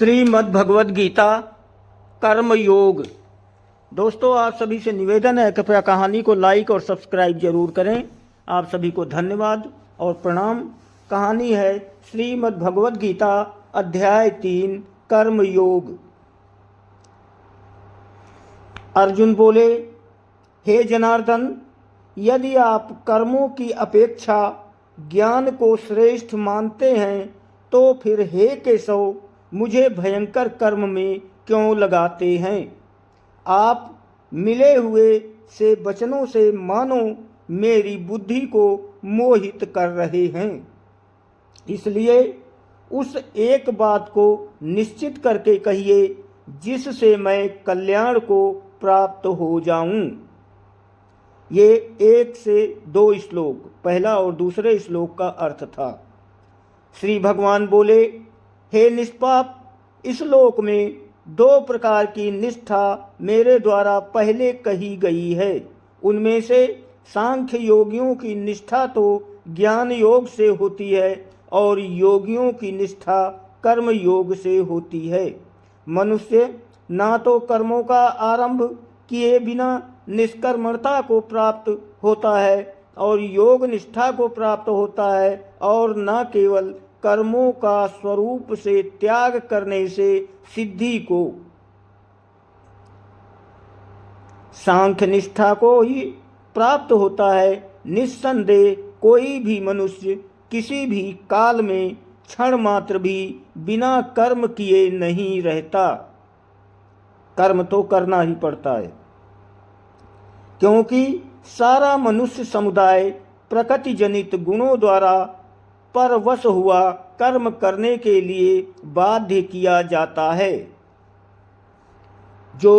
श्रीमद् भगवद गीता कर्म योग। दोस्तों, आप सभी से निवेदन है, कृपया कहानी को लाइक और सब्सक्राइब जरूर करें। आप सभी को धन्यवाद और प्रणाम। कहानी है श्रीमद् भगवद गीता अध्याय 3 कर्म योग। अर्जुन बोले, हे जनार्दन, यदि आप कर्मों की अपेक्षा ज्ञान को श्रेष्ठ मानते हैं तो फिर हे केशव, मुझे भयंकर कर्म में क्यों लगाते हैं। आप मिले हुए से वचनों से मानो मेरी बुद्धि को मोहित कर रहे हैं। इसलिए उस एक बात को निश्चित करके कहिए जिससे मैं कल्याण को प्राप्त हो जाऊं। ये 1 से 2 श्लोक, पहला और दूसरे श्लोक का अर्थ था। श्री भगवान बोले, हे निष्पाप, इस लोक में 2 प्रकार की निष्ठा मेरे द्वारा पहले कही गई है। उनमें से सांख्य योगियों की निष्ठा तो ज्ञान योग से होती है और योगियों की निष्ठा कर्म योग से होती है। मनुष्य ना तो कर्मों का आरंभ किए बिना निष्कर्मणता को प्राप्त होता है और योग निष्ठा को प्राप्त होता है, और न केवल कर्मों का स्वरूप से त्याग करने से सिद्धि को। सांख्य निष्ठा को ही प्राप्त होता है। निस्संदेह कोई भी मनुष्य किसी भी काल में क्षण मात्र भी बिना कर्म किए नहीं रहता। कर्म तो करना ही पड़ता है, क्योंकि सारा मनुष्य समुदाय प्रकृति जनित गुणों द्वारा परवश हुआ कर्म करने के लिए बाध्य किया जाता है। जो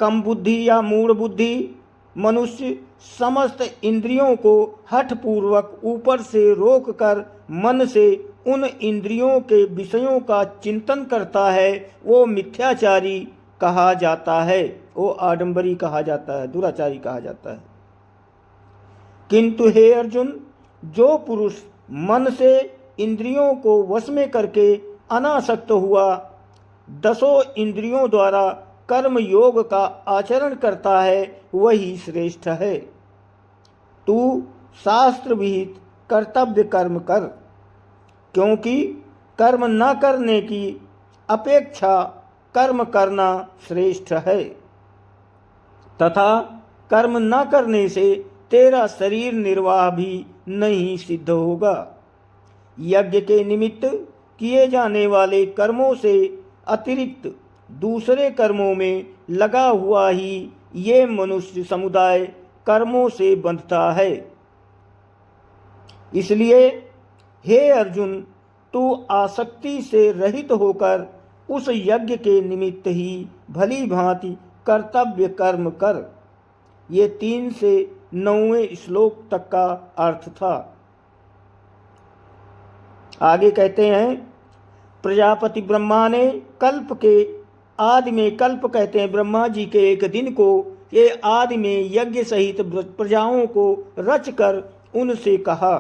कम बुद्धि या मूढ़ बुद्धि मनुष्य समस्त इंद्रियों को हठपूर्वक ऊपर से रोककर मन से उन इंद्रियों के विषयों का चिंतन करता है, वो मिथ्याचारी कहा जाता है, वो आडंबरी कहा जाता है, दुराचारी कहा जाता है। किंतु हे अर्जुन, जो पुरुष मन से इंद्रियों को वश में करके अनासक्त हुआ 10 इंद्रियों द्वारा कर्म योग का आचरण करता है, वही श्रेष्ठ है। तू शास्त्र विहित कर्तव्य कर्म कर, क्योंकि कर्म न करने की अपेक्षा कर्म करना श्रेष्ठ है, तथा कर्म न करने से तेरा शरीर निर्वाह भी नहीं सिद्ध होगा। यज्ञ के निमित्त किए जाने वाले कर्मों से अतिरिक्त दूसरे कर्मों में लगा हुआ ही ये मनुष्य समुदाय कर्मों से बंधता है। इसलिए हे अर्जुन, तू आसक्ति से रहित होकर उस यज्ञ के निमित्त ही भली भांति कर्तव्य कर्म कर। ये 3 से 9वें श्लोक तक का अर्थ था। आगे कहते हैं, प्रजापति ब्रह्मा ने कल्प के आदि में, कल्प कहते हैं ब्रह्मा जी के एक दिन को, ये आदि में यज्ञ सहित प्रजाओं को रचकर उनसे कहा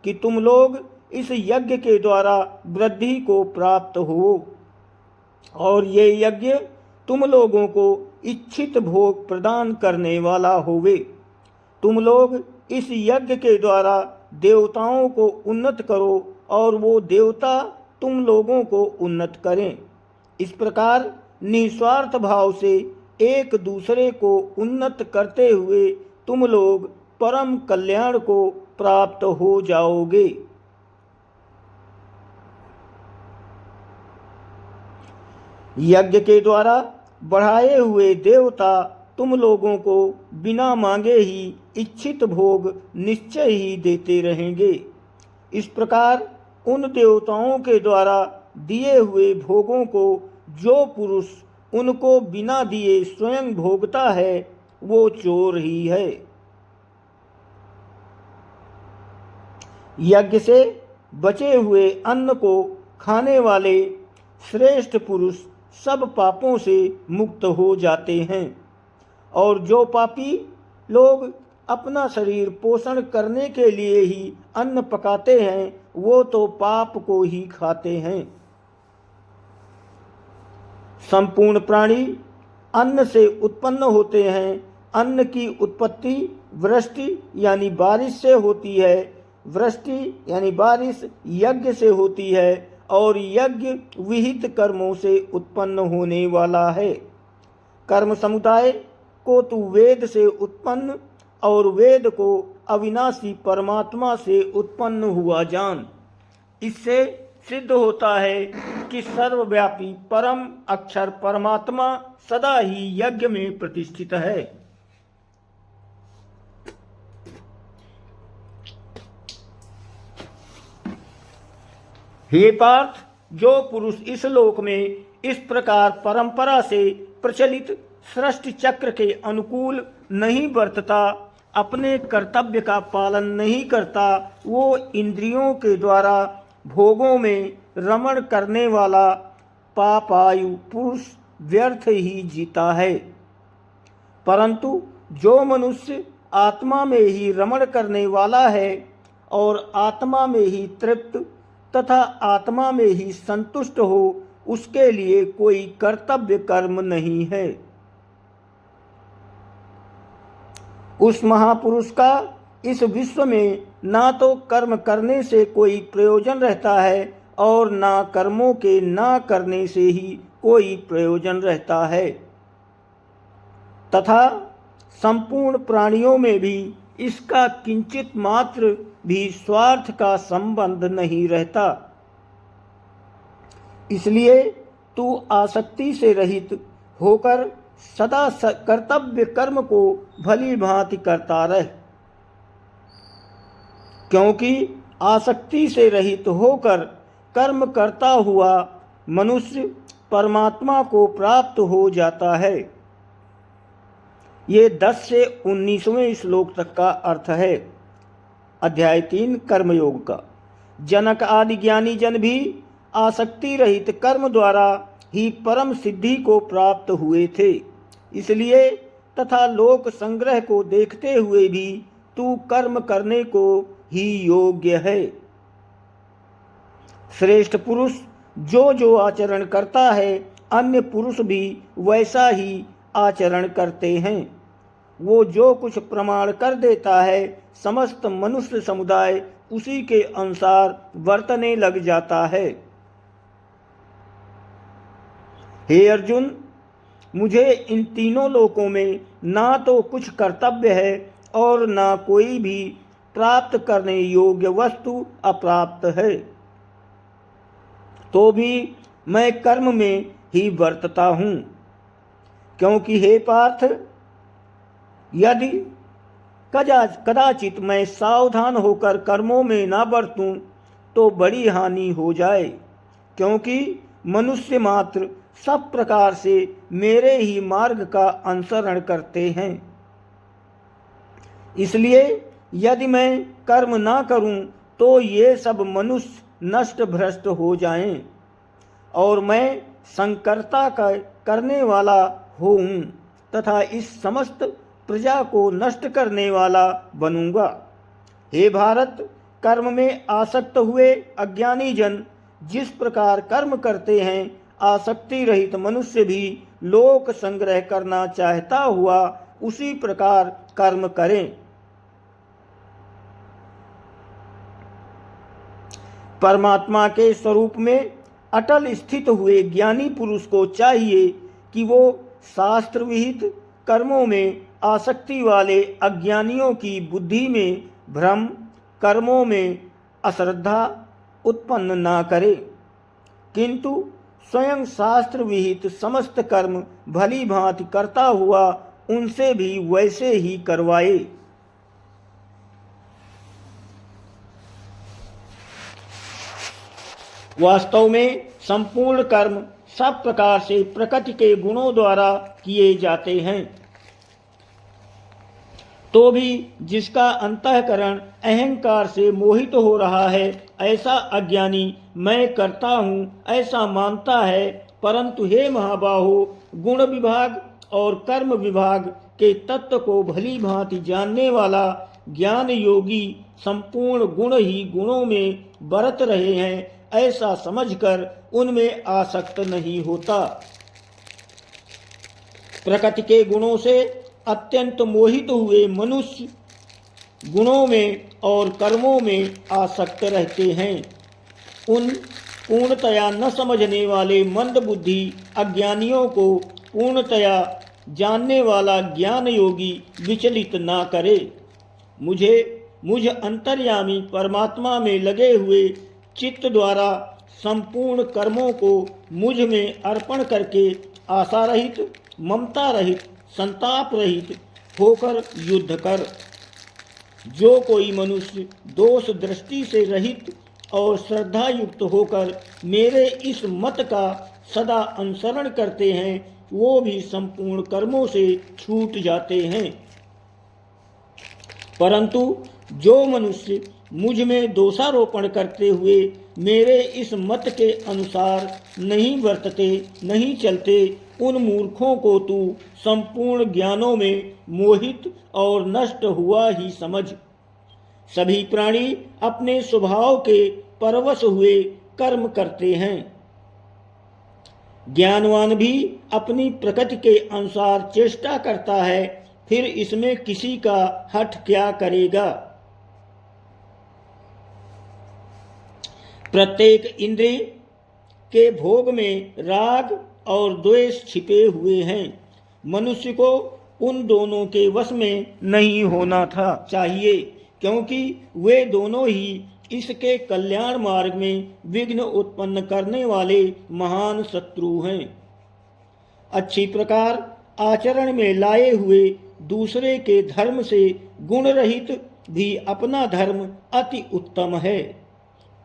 कि तुम लोग इस यज्ञ के द्वारा वृद्धि को प्राप्त हो, और ये यज्ञ तुम लोगों को इच्छित भोग प्रदान करने वाला होवे। तुम लोग इस यज्ञ के द्वारा देवताओं को उन्नत करो और वो देवता तुम लोगों को उन्नत करें। इस प्रकार निस्वार्थ भाव से एक दूसरे को उन्नत करते हुए तुम लोग परम कल्याण को प्राप्त हो जाओगे। यज्ञ के द्वारा बढ़ाए हुए देवता तुम लोगों को बिना मांगे ही इच्छित भोग निश्चय ही देते रहेंगे। इस प्रकार उन देवताओं के द्वारा दिए हुए भोगों को जो पुरुष उनको बिना दिए स्वयं भोगता है, वो चोर ही है। यज्ञ से बचे हुए अन्न को खाने वाले श्रेष्ठ पुरुष सब पापों से मुक्त हो जाते हैं, और जो पापी लोग अपना शरीर पोषण करने के लिए ही अन्न पकाते हैं, वो तो पाप को ही खाते हैं। संपूर्ण प्राणी अन्न से उत्पन्न होते हैं। अन्न की उत्पत्ति वृष्टि यानी बारिश से होती है। वृष्टि यानी बारिश यज्ञ से होती है और यज्ञ विहित कर्मों से उत्पन्न होने वाला है। कर्म समुदाय को तू वेद से उत्पन्न और वेद को अविनाशी परमात्मा से उत्पन्न हुआ जान। इससे सिद्ध होता है कि सर्वव्यापी परम अक्षर परमात्मा सदा ही यज्ञ में प्रतिष्ठित है। हे पार्थ, जो पुरुष इस लोक में इस प्रकार परंपरा से प्रचलित सृष्टि चक्र के अनुकूल नहीं बरतता, अपने कर्तव्य का पालन नहीं करता, वो इंद्रियों के द्वारा भोगों में रमण करने वाला पापायु पुरुष व्यर्थ ही जीता है। परंतु जो मनुष्य आत्मा में ही रमण करने वाला है और आत्मा में ही तृप्त तथा आत्मा में ही संतुष्ट हो, उसके लिए कोई कर्तव्य कर्म नहीं है। उस महापुरुष का इस विश्व में ना तो कर्म करने से कोई प्रयोजन रहता है और ना कर्मों के ना करने से ही कोई प्रयोजन रहता है, तथा संपूर्ण प्राणियों में भी इसका किंचित मात्र भी स्वार्थ का संबंध नहीं रहता। इसलिए तू आसक्ति से रहित होकर सदा कर्तव्य कर्म को भली भांति करता रह, क्योंकि आसक्ति से रहित होकर कर्म करता हुआ मनुष्य परमात्मा को प्राप्त हो जाता है। ये 10 से 19वें श्लोक तक का अर्थ है अध्याय 3 कर्मयोग का। जनक आदि ज्ञानी जन भी आसक्ति रहित कर्म द्वारा ही परम सिद्धि को प्राप्त हुए थे। इसलिए तथा लोक संग्रह को देखते हुए भी तू कर्म करने को ही योग्य है। श्रेष्ठ पुरुष जो जो आचरण करता है, अन्य पुरुष भी वैसा ही आचरण करते हैं। वो जो कुछ प्रमाण कर देता है, समस्त मनुष्य समुदाय उसी के अनुसार वर्तने लग जाता है। हे अर्जुन, मुझे इन तीनों लोकों में ना तो कुछ कर्तव्य है और ना कोई भी प्राप्त करने योग्य वस्तु अप्राप्त है, तो भी मैं कर्म में ही वर्तता हूँ। क्योंकि हे पार्थ, यदि कदाचित मैं सावधान होकर कर्मों में ना बरतूं तो बड़ी हानि हो जाए, क्योंकि मनुष्य मात्र सब प्रकार से मेरे ही मार्ग का अनुसरण करते हैं। इसलिए यदि मैं कर्म ना करूं तो ये सब मनुष्य नष्ट भ्रष्ट हो जाएं और मैं संकर्ता का करने वाला हूँ तथा इस समस्त प्रजा को नष्ट करने वाला बनूंगा। हे भारत, कर्म में आसक्त हुए अज्ञानी जन जिस प्रकार कर्म करते हैं, आसक्ति रहित मनुष्य भी लोक संग्रह करना चाहता हुआ उसी प्रकार कर्म करें। परमात्मा के स्वरूप में अटल स्थित हुए ज्ञानी पुरुष को चाहिए कि वो शास्त्र विहित कर्मों में आसक्ति वाले अज्ञानियों की बुद्धि में भ्रम, कर्मों में अश्रद्धा उत्पन्न ना करे, किंतु स्वयं शास्त्र विहित समस्त कर्म भली भांति करता हुआ उनसे भी वैसे ही करवाए। वास्तव में संपूर्ण कर्म सब प्रकार से प्रकृति के गुणों द्वारा किए जाते हैं, तो भी जिसका अंतःकरण अहंकार से मोहित हो रहा है, ऐसा अज्ञानी मैं करता हूँ ऐसा मानता है। परंतु हे महाबाहो, गुण विभाग और कर्म विभाग के तत्व को भली भांति जानने वाला ज्ञान योगी संपूर्ण गुण ही गुणों में बरत रहे हैं, ऐसा समझकर उनमें आसक्त नहीं होता। प्रकृति के गुणों से अत्यंत मोहित हुए मनुष्य गुणों में और कर्मों में आसक्त रहते हैं। उन पूर्णतया न समझने वाले मंद बुद्धि अज्ञानियों को पूर्णतया जानने वाला ज्ञान योगी विचलित ना करे। मुझ अंतर्यामी परमात्मा में लगे हुए चित्त द्वारा संपूर्ण कर्मों को मुझ में अर्पण करके आशा रहित, ममता रहित, संताप रहित होकर युद्ध कर। जो कोई मनुष्य दोष दृष्टि से रहित और श्रद्धा युक्त होकर मेरे इस मत का सदा अनुसरण करते हैं वो भी संपूर्ण कर्मों से छूट जाते हैं। परंतु जो मनुष्य मुझ में दोषारोपण करते हुए मेरे इस मत के अनुसार नहीं वर्तते, नहीं चलते, उन मूर्खों को तू संपूर्ण ज्ञानों में मोहित और नष्ट हुआ ही समझ। सभी प्राणी अपने स्वभाव के परवश हुए कर्म करते हैं। ज्ञानवान भी अपनी प्रकृति के अनुसार चेष्टा करता है, फिर इसमें किसी का हठ क्या करेगा। प्रत्येक इंद्रिय के भोग में राग और द्वेष छिपे हुए हैं। मनुष्य को उन दोनों के वश में नहीं होना चाहिए, क्योंकि वे दोनों ही इसके कल्याण मार्ग में विघ्न उत्पन्न करने वाले महान शत्रु हैं। अच्छी प्रकार आचरण में लाए हुए दूसरे के धर्म से गुण रहित भी अपना धर्म अति उत्तम है।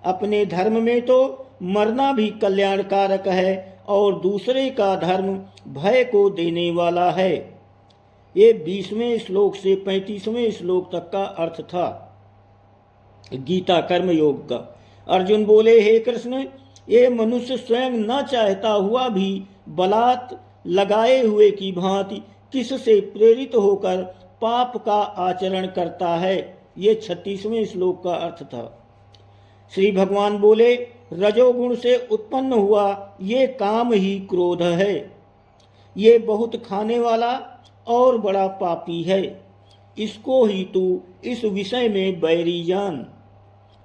अपने धर्म में तो मरना भी कल्याणकारक है और दूसरे का धर्म भय को देने वाला है। ये 20वें श्लोक से 35वें श्लोक तक का अर्थ था गीता कर्म योग का। अर्जुन बोले, हे कृष्ण, ये मनुष्य स्वयं न चाहता हुआ भी बलात् लगाए हुए की भांति किससे प्रेरित होकर पाप का आचरण करता है। ये 36वें श्लोक का अर्थ था। श्री भगवान बोले, रजोगुण से उत्पन्न हुआ ये काम ही क्रोध है। ये बहुत खाने वाला और बड़ा पापी है। इसको ही तू इस विषय में बैरी जान।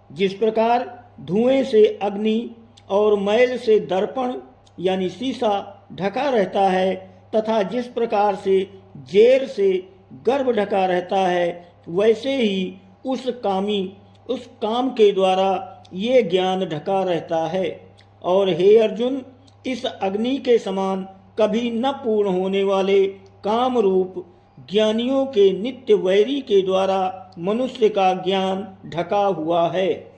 जिस प्रकार धुएं से अग्नि और मैल से दर्पण यानी शीशा ढका रहता है, तथा जिस प्रकार से जेर से गर्भ ढका रहता है, वैसे ही उस काम के द्वारा ये ज्ञान ढका रहता है। और हे अर्जुन, इस अग्नि के समान कभी न पूर्ण होने वाले काम रूप ज्ञानियों के नित्य वैरी के द्वारा मनुष्य का ज्ञान ढका हुआ है।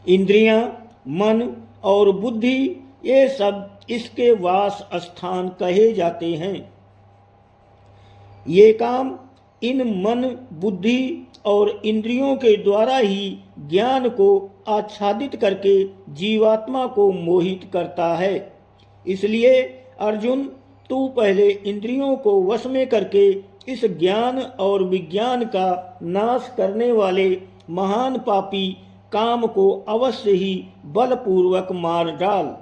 इंद्रियां, मन और बुद्धि ये सब इसके वास स्थान कहे जाते हैं। ये काम इन मन, बुद्धि और इंद्रियों के द्वारा ही ज्ञान को आच्छादित करके जीवात्मा को मोहित करता है। इसलिए अर्जुन, तू पहले इंद्रियों को वश में करके इस ज्ञान और विज्ञान का नाश करने वाले महान पापी काम को अवश्य ही बलपूर्वक मार डाल।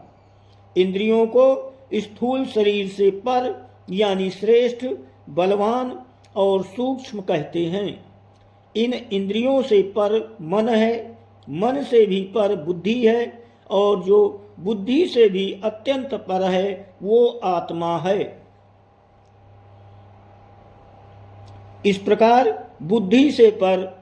इंद्रियों को स्थूल शरीर से पर यानी श्रेष्ठ, बलवान और सूक्ष्म कहते हैं। इन इंद्रियों से पर मन है, मन से भी पर बुद्धि है, और जो बुद्धि से भी अत्यंत पर है वो आत्मा है। इस प्रकार बुद्धि से पर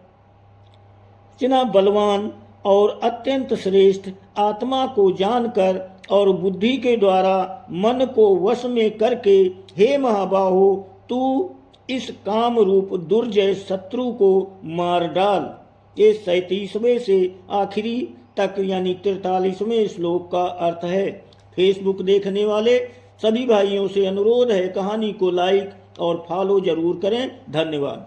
इतना बलवान और अत्यंत श्रेष्ठ आत्मा को जानकर और बुद्धि के द्वारा मन को वश में करके, हे महाबाहो, तू इस काम रूप दुर्जय शत्रु को मार डाल। ये 37वें से आखिरी तक यानी 43वें श्लोक का अर्थ है। फेसबुक देखने वाले सभी भाइयों से अनुरोध है, कहानी को लाइक और फॉलो जरूर करें। धन्यवाद।